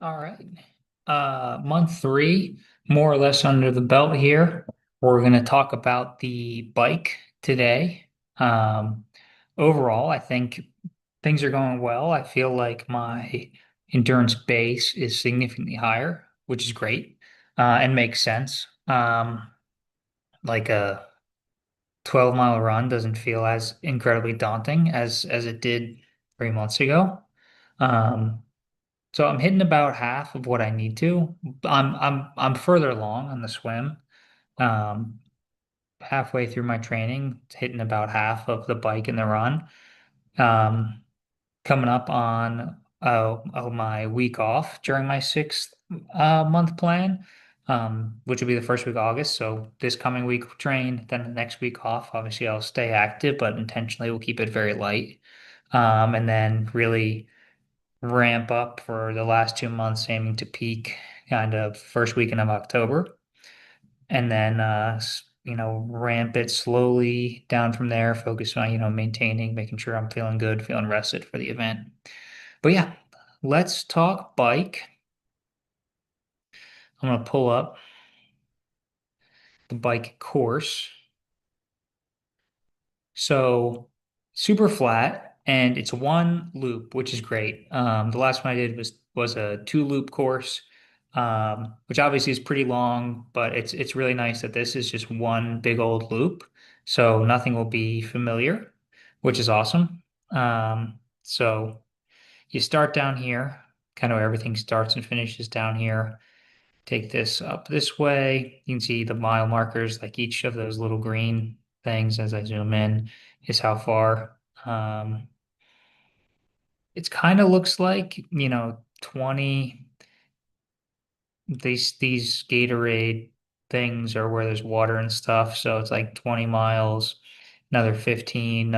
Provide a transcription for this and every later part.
All right. Month three, more or less under the belt here. We're going to talk about the bike today. Um, Overall, I think things are going well. I feel like my endurance base is significantly higher, which is great, and makes sense. Like a 12-mile run doesn't feel as incredibly daunting as it did 3 months ago. Um, so I'm hitting about half of what I need to. I'm further along on the swim. Um, Halfway through my training, hitting about half of the bike and the run. Um, Coming up on my week off during my sixth month plan, which will be the first week of August. So this coming week train, then the next week off. Obviously, I'll stay active, but intentionally we'll keep it very light. And then really ramp up for the last 2 months, aiming to peak kind of first weekend of October, and then ramp it slowly down from there. Focus on maintaining, making sure I'm feeling good, feeling rested for the event. But yeah, let's talk bike. I'm gonna pull up the bike course. So super flat and it's one loop, which is great. The last one I did was a two loop course, which obviously is pretty long, but it's really nice that this is just one big old loop. So nothing will be familiar, which is awesome. So you start down here, kind of where everything starts and finishes down here. Take this up this way. You can see the mile markers, like each of those little green things as I zoom in is how far. It's kind of looks like, 20, these Gatorade things are where there's water and stuff. So it's like 20 miles, another 15,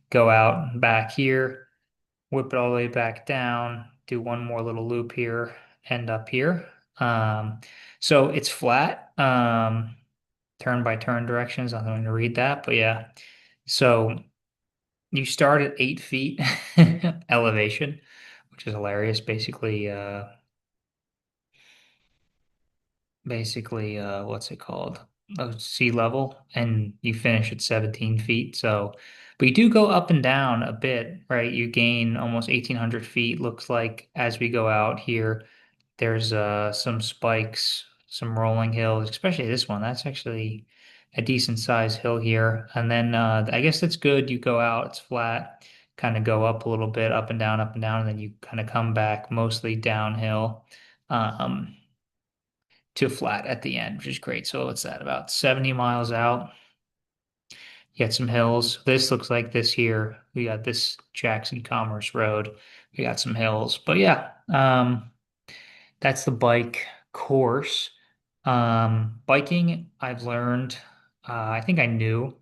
go out and back here, whip it all the way back down, do one more little loop here, end up here. Um, so it's flat, turn by turn directions. I'm going to read that, but yeah. So you start at 8 feet elevation, which is hilarious. Basically, what's it called? Sea level, and you finish at 17 feet. So, but you do go up and down a bit, right? You gain almost 1,800 feet, looks like, as we go out here. There's some spikes, some rolling hills, especially this one. That's actually a decent sized hill here. And then I guess that's good. You go out, it's flat, kind of go up a little bit, up and down, and then you kind of come back mostly downhill. Um, to flat at the end, which is great. So what's that, about 70 miles out? You got some hills. This looks like this here. We got this Jackson Commerce Road. We got some hills. But yeah, that's the bike course. Biking, I've learned, I think I knew,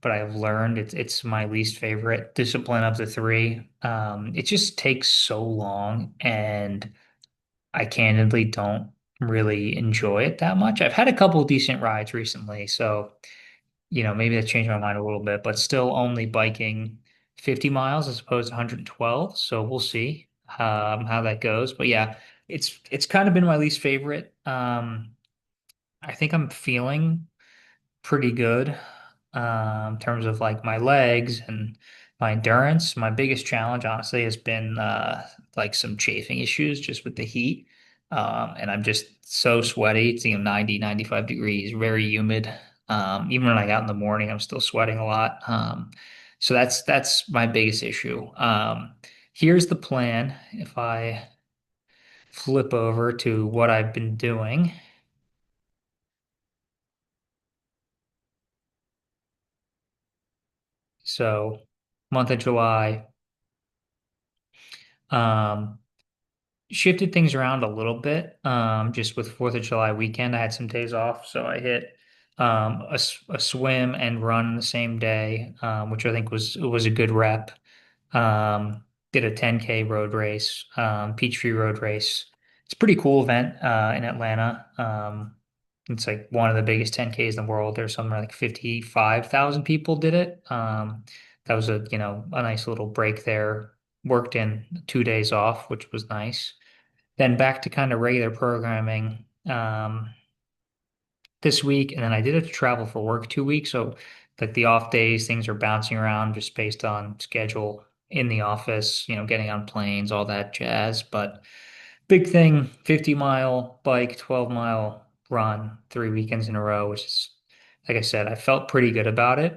but I've learned it's my least favorite discipline of the three. It just takes so long and I candidly don't really enjoy it that much. I've had a couple decent rides recently, so maybe that changed my mind a little bit, but still only biking 50 miles as opposed to 112. So we'll see how that goes. But yeah, it's kind of been my least favorite. I think I'm feeling pretty good in terms of like my legs and my endurance. My biggest challenge, honestly, has been like some chafing issues just with the heat. And I'm just so sweaty. It's 90, 95 degrees, very humid. Even when I got in the morning, I'm still sweating a lot. So that's my biggest issue. Here's the plan. If I flip over to what I've been doing. So month of July. Um, Shifted things around a little bit. Just with 4th of July weekend, I had some days off, so I hit a swim and run the same day, which I think was a good rep. Did a 10K road race, Peachtree Road Race. It's a pretty cool event in Atlanta. It's like one of the biggest 10Ks in the world. There's something like 55,000 people did it. That was a nice little break there. worked in 2 days off, which was nice. Then back to kind of regular programming this week, and then I did have to travel for work 2 weeks. So like the off days, things are bouncing around just based on schedule in the office, getting on planes, all that jazz. But big thing, 50-mile bike, 12-mile run, 3 weekends in a row, which is, like I said, I felt pretty good about it.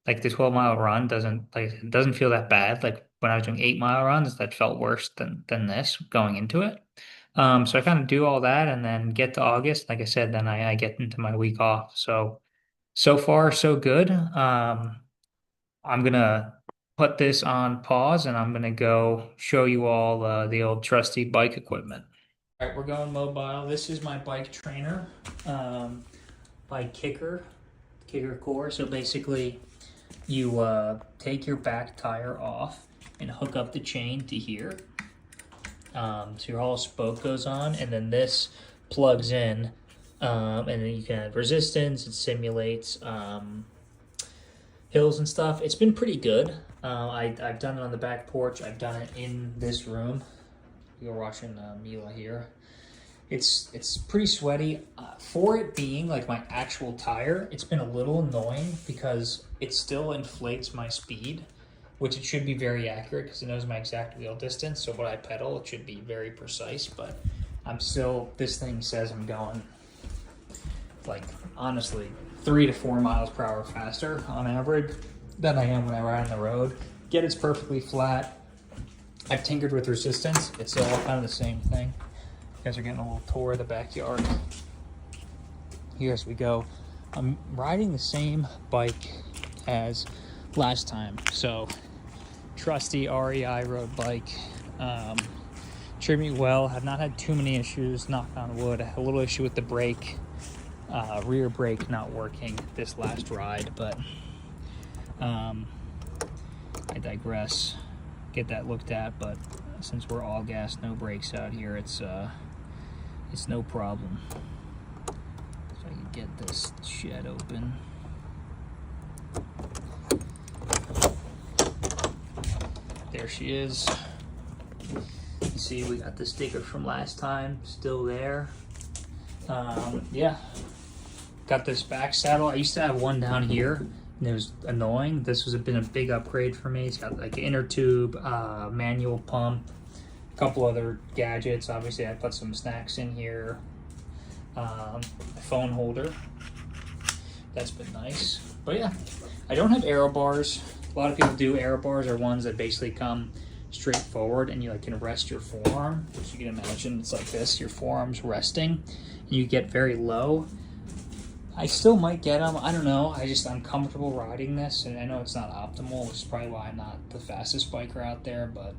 Like the 12-mile run doesn't feel that bad. Like when I was doing 8-mile runs, that felt worse than this going into it. So I kind of do all that and then get to August. Like I said, then I get into my week off. So far, so good. I'm gonna put this on pause and I'm gonna go show you all the old trusty bike equipment. All right, we're going mobile. This is my bike trainer by Kicker Core. So basically, you take your back tire off and hook up the chain to here. So your whole spoke goes on, and then this plugs in, and then you can add resistance. It simulates hills and stuff. It's been pretty good. I've done it on the back porch. I've done it in this room. You're watching Mila here. It's pretty sweaty. For it being like my actual tire, it's been a little annoying because it still inflates my speed, which it should be very accurate because it knows my exact wheel distance. So when I pedal, it should be very precise, but this thing says I'm going like honestly 3 to 4 miles per hour faster on average than I am when I ride on the road. Yet it's perfectly flat. I've tinkered with resistance. It's all kind of the same thing. You guys are getting a little tour of the backyard. Here as we go. I'm riding the same bike as last time. So trusty REI road bike. Treated me well. Have not had too many issues, knock on wood. I had a little issue with the brake, rear brake not working this last ride, but I digress. Get that looked at, but since we're all gas, no brakes out here, it's no problem. So I can get this shed open. There she is. You see, we got the sticker from last time still there. Yeah, got this back saddle. I used to have one down here, and it was annoying. This has been a big upgrade for me. It's got like an inner tube, manual pump, a couple other gadgets. Obviously, I put some snacks in here. A phone holder. That's been nice. But yeah, I don't have aero bars. A lot of people do. Aero bars are ones that basically come straight forward and you like can rest your forearm, which you can imagine it's like this, your forearm's resting, and you get very low. I still might get them. I don't know. I'm comfortable riding this, and I know it's not optimal, which is probably why I'm not the fastest biker out there, but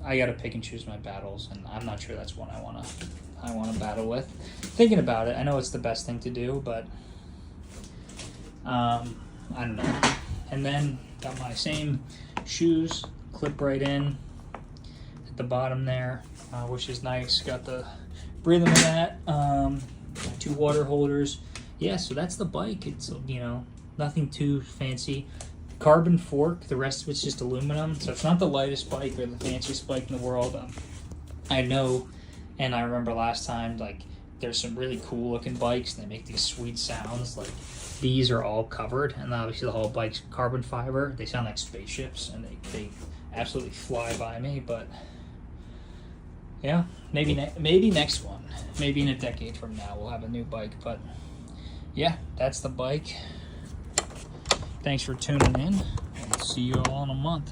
I gotta pick and choose my battles, and I'm not sure that's one I wanna battle with. Thinking about it, I know it's the best thing to do, but I don't know. And then got my same shoes, clip right in at the bottom there, which is nice. Got the breathing mat, 2 water holders. Yeah, so that's the bike. It's nothing too fancy. Carbon fork. The rest of it's just aluminum, so it's not the lightest bike or the fanciest bike in the world. I know, and I remember last time, like, there's some really cool looking bikes and they make these sweet sounds. Like, these are all covered, and obviously the whole bike's carbon fiber. They sound like spaceships, and they absolutely fly by me. But yeah, maybe next one, maybe in a decade from now, we'll have a new bike. But yeah, that's the bike. Thanks for tuning in, and see you all in a month.